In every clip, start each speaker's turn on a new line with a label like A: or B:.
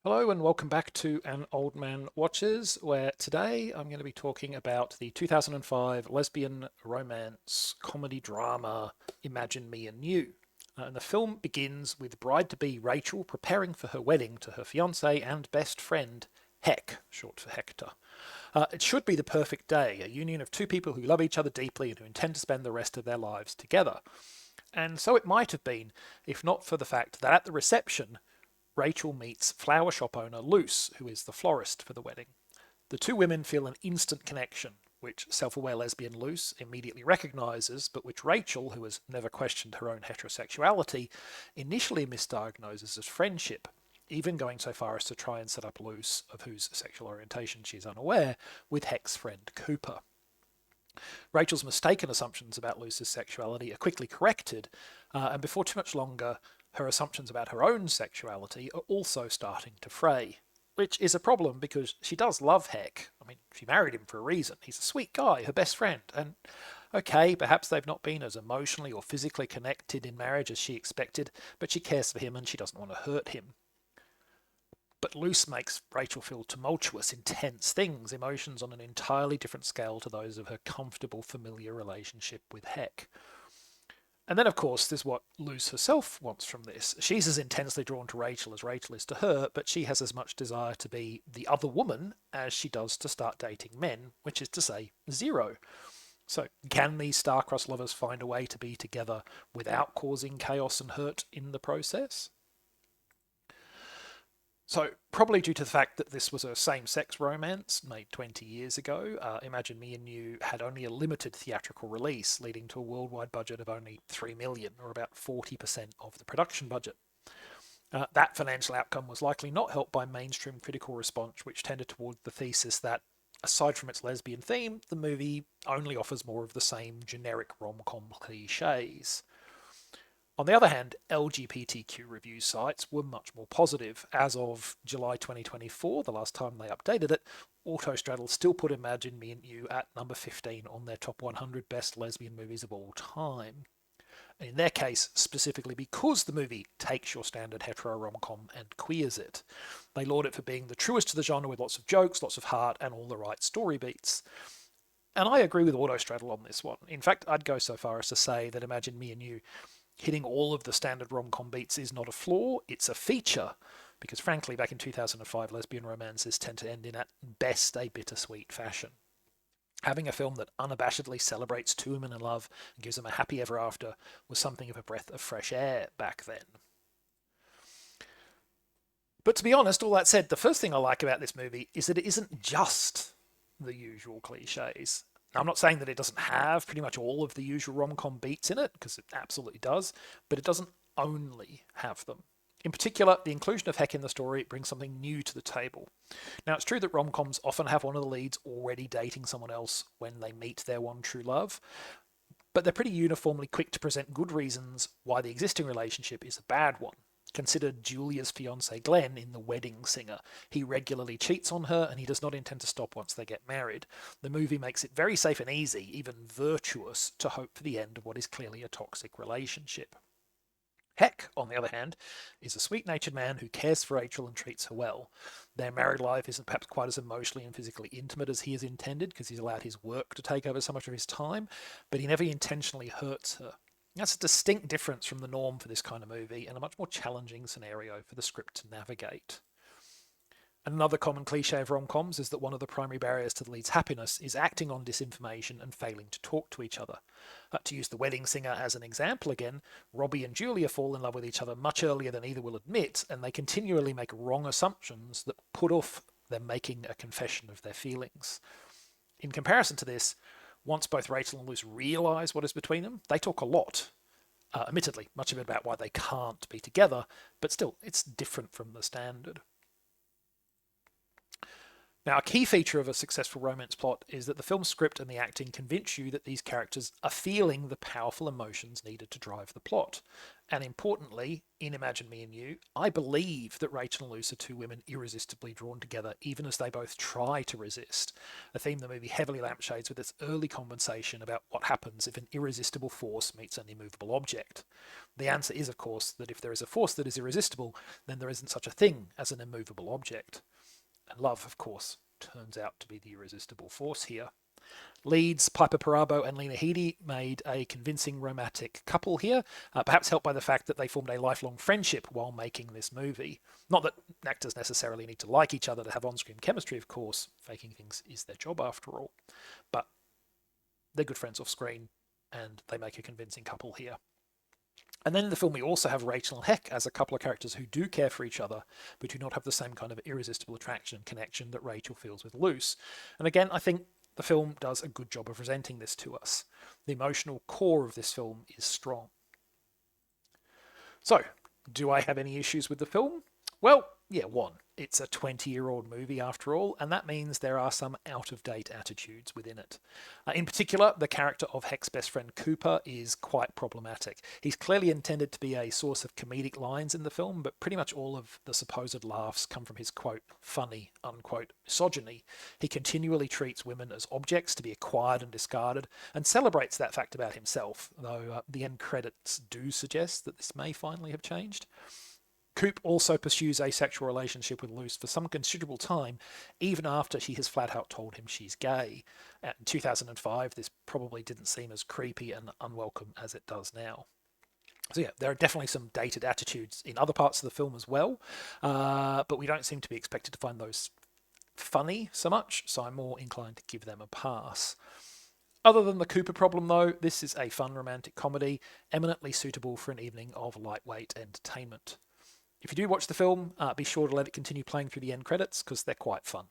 A: Hello and welcome back to An Old Man Watches, where today I'm going to be talking about the 2005 lesbian romance comedy drama Imagine Me and You. And the film begins with bride-to-be Rachel preparing for her wedding to her fiance and best friend, Heck, short for Hector. It should be the perfect day, a union of two people who love each other deeply and who intend to spend the rest of their lives together. And so it might have been, if not for the fact that at the reception, Rachel meets flower shop owner Luce, who is the florist for the wedding. The two women feel an instant connection, which self-aware lesbian Luce immediately recognises, but which Rachel, who has never questioned her own heterosexuality, initially misdiagnoses as friendship, even going so far as to try and set up Luce, of whose sexual orientation she is unaware, with Heck's friend Cooper. Rachel's mistaken assumptions about Luce's sexuality are quickly corrected, and before too much longer, her assumptions about her own sexuality are also starting to fray. Which is a problem because she does love Heck. I mean, she married him for a reason. He's a sweet guy, her best friend. And okay, perhaps they've not been as emotionally or physically connected in marriage as she expected, but she cares for him and she doesn't want to hurt him. But Luce makes Rachel feel tumultuous, intense things, emotions on an entirely different scale to those of her comfortable, familiar relationship with Heck. And then, of course, there's what Luce herself wants from this. She's as intensely drawn to Rachel as Rachel is to her, but she has as much desire to be the other woman as she does to start dating men, which is to say, zero. So, can these star-crossed lovers find a way to be together without causing chaos and hurt in the process? So, probably due to the fact that this was a same sex romance made 20 years ago, Imagine Me and You had only a limited theatrical release, leading to a worldwide budget of only 3 million, or about 40% of the production budget. That financial outcome was likely not helped by mainstream critical response, which tended toward the thesis that, aside from its lesbian theme, the movie only offers more of the same generic rom com cliches. On the other hand, LGBTQ review sites were much more positive. As of July 2024, the last time they updated it, Autostraddle still put Imagine Me and You at number 15 on their top 100 best lesbian movies of all time. And in their case, specifically because the movie takes your standard hetero rom-com and queers it. They laud it for being the truest to the genre with lots of jokes, lots of heart, and all the right story beats. And I agree with Autostraddle on this one. In fact, I'd go so far as to say that Imagine Me and You hitting all of the standard rom-com beats is not a flaw, it's a feature. Because frankly, back in 2005, lesbian romances tend to end in, at best, a bittersweet fashion. Having a film that unabashedly celebrates two women in love and gives them a happy ever after was something of a breath of fresh air back then. But to be honest, all that said, the first thing I like about this movie is that it isn't just the usual cliches. Now, I'm not saying that it doesn't have pretty much all of the usual rom com beats in it, because it absolutely does, but it doesn't only have them. In particular, the inclusion of Heck in the story brings something new to the table. Now, it's true that rom coms often have one of the leads already dating someone else when they meet their one true love, but they're pretty uniformly quick to present good reasons why the existing relationship is a bad one. Consider Julia's fiance Glenn in The Wedding Singer. He regularly cheats on her and he does not intend to stop once they get married. The movie makes it very safe and easy, even virtuous, to hope for the end of what is clearly a toxic relationship. Heck, on the other hand, is a sweet natured man who cares for Rachel and treats her well. Their married life isn't perhaps quite as emotionally and physically intimate as he has intended because he's allowed his work to take over so much of his time, but he never intentionally hurts her. That's a distinct difference from the norm for this kind of movie and a much more challenging scenario for the script to navigate. Another common cliche of rom-coms is that one of the primary barriers to the lead's happiness is acting on disinformation and failing to talk to each other. To use The Wedding Singer as an example again, Robbie and Julia fall in love with each other much earlier than either will admit, and they continually make wrong assumptions that put off them making a confession of their feelings. In comparison to this, once both Rachel and Luce realise what is between them, they talk a lot. Admittedly, much of it about why they can't be together, but still, it's different from the standard. Now, a key feature of a successful romance plot is that the film's script and the acting convince you that these characters are feeling the powerful emotions needed to drive the plot. And importantly, in Imagine Me and You, I believe that Rachel and Luce are two women irresistibly drawn together, even as they both try to resist. A theme the movie heavily lampshades with its early conversation about what happens if an irresistible force meets an immovable object. The answer is, of course, that if there is a force that is irresistible, then there isn't such a thing as an immovable object. And love, of course, turns out to be the irresistible force here. Leads Piper Perabo and Lena Headey made a convincing romantic couple here, perhaps helped by the fact that they formed a lifelong friendship while making this movie. Not that actors necessarily need to like each other to have on-screen chemistry, of course. Faking things is their job after all. But they're good friends off screen, and they make a convincing couple here. And then in the film, we also have Rachel and Heck as a couple of characters who do care for each other, but do not have the same kind of irresistible attraction and connection that Rachel feels with Luce. And again, I think the film does a good job of presenting this to us. The emotional core of this film is strong. So, do I have any issues with the film? Well, yeah, one. It's a 20-year-old movie after all, and that means there are some out-of-date attitudes within it. In particular, the character of Heck's best friend Cooper is quite problematic. He's clearly intended to be a source of comedic lines in the film, but pretty much all of the supposed laughs come from his quote, funny, unquote, misogyny. He continually treats women as objects to be acquired and discarded, and celebrates that fact about himself, though the end credits do suggest that this may finally have changed. Coop also pursues a sexual relationship with Luce for some considerable time, even after she has flat out told him she's gay. In 2005, this probably didn't seem as creepy and unwelcome as it does now. So yeah, there are definitely some dated attitudes in other parts of the film as well, but we don't seem to be expected to find those funny so much, so I'm more inclined to give them a pass. Other than the Cooper problem, though, this is a fun romantic comedy, eminently suitable for an evening of lightweight entertainment. If you do watch the film, be sure to let it continue playing through the end credits, because they're quite fun.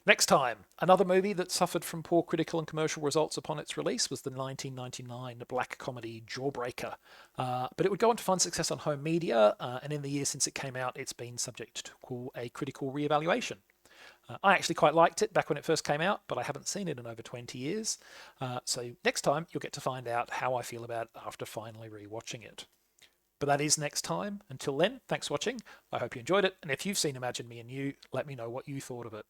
A: Next time, another movie that suffered from poor critical and commercial results upon its release was the 1999 black comedy Jawbreaker. But it would go on to find success on home media, and in the years since it came out, it's been subject to a critical re-evaluation. I actually quite liked it back when it first came out, but I haven't seen it in over 20 years. So next time, you'll get to find out how I feel about it after finally re-watching it. But that is next time. Until then, thanks for watching. I hope you enjoyed it. And if you've seen Imagine Me and You, let me know what you thought of it.